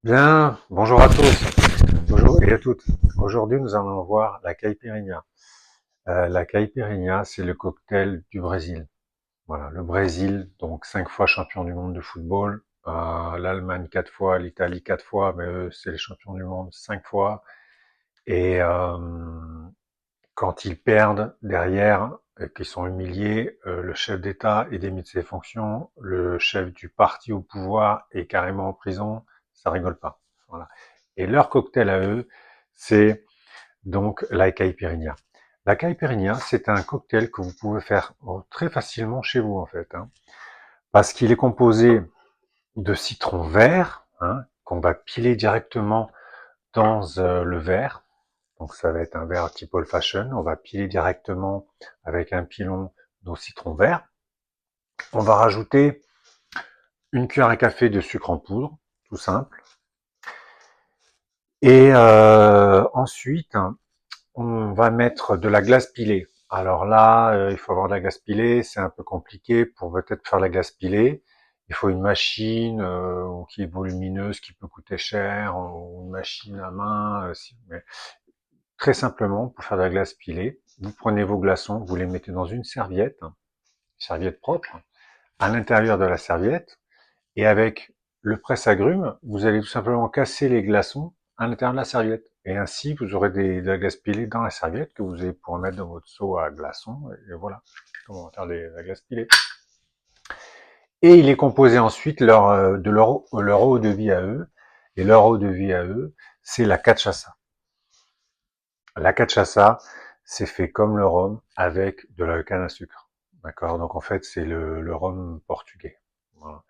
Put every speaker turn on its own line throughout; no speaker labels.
Bien, bonjour à tous, bonjour et à toutes. Aujourd'hui, nous allons voir la caipirinha. La caipirinha, c'est le cocktail du Brésil. Voilà, le Brésil, donc 5 fois champion du monde de football, l'Allemagne 4 fois, l'Italie 4 fois, mais eux, c'est les champions du monde 5 fois. Et quand ils perdent derrière, qu'ils sont humiliés, le chef d'État est démis de ses fonctions, le chef du parti au pouvoir est carrément en prison, ça rigole pas. Voilà. Et leur cocktail à eux, c'est donc la caipirinha. La caipirinha, c'est un cocktail que vous pouvez faire très facilement chez vous en fait, hein, parce qu'il est composé de citron vert, hein, qu'on va piler directement dans le verre. Donc ça va être un verre type old fashion. On va piler directement avec un pilon nos citrons verts. On va rajouter une cuillère à café de sucre en poudre, tout simple. Et ensuite, on va mettre de la glace pilée. Alors là, il faut avoir de la glace pilée, c'est un peu compliqué pour peut-être faire la glace pilée. Il faut une machine qui est volumineuse, qui peut coûter cher, ou une machine à main. Mais très simplement, pour faire de la glace pilée, vous prenez vos glaçons, vous les mettez dans une serviette propre, à l'intérieur de la serviette, et avec le presse-agrumes, vous allez tout simplement casser les glaçons à l'intérieur de la serviette. Et ainsi, vous aurez de la glace pilée dans la serviette que vous allez pouvoir mettre dans votre seau à glaçons. Et voilà comment faire de la glace pilée. Et il est composé ensuite de leur eau de vie à eux. Et leur eau de vie à eux, c'est la cachaça. La cachaça, c'est fait comme le rhum avec de la canne à sucre. D'accord. Donc en fait, c'est le rhum portugais. Voilà.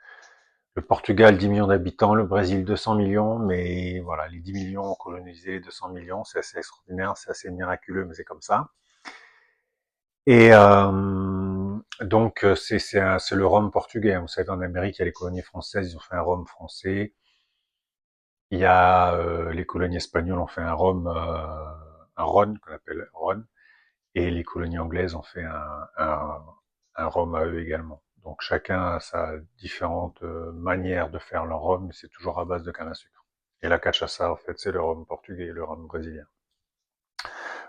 Le Portugal, 10 millions d'habitants, le Brésil, 200 millions, mais voilà, les 10 millions ont colonisé les 200 millions, c'est assez extraordinaire, c'est assez miraculeux, mais c'est comme ça. Et donc, c'est le rhum portugais. Vous savez, en Amérique, il y a les colonies françaises, ils ont fait un rhum français. Il y a les colonies espagnoles ont fait un ron, qu'on appelle ron, et les colonies anglaises ont fait un rhum à eux également. Donc chacun a sa différente manière de faire leur rhum, mais c'est toujours à base de canne à sucre. Et la cachaça, en fait, c'est le rhum portugais, le rhum brésilien.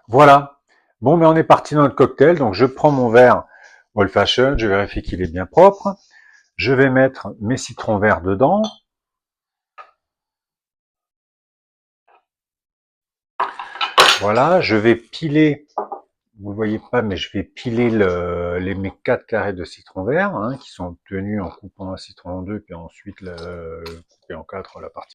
Voilà. Bon, mais on est parti dans notre cocktail. Donc je prends mon verre old fashion, je vérifie qu'il est bien propre. Je vais mettre mes citrons verts dedans. Voilà, je vais piler, vous ne voyez pas, mais je vais piler mes 4 carrés de citron vert, hein, qui sont obtenus en coupant un citron en deux, puis ensuite couper en 4 la partie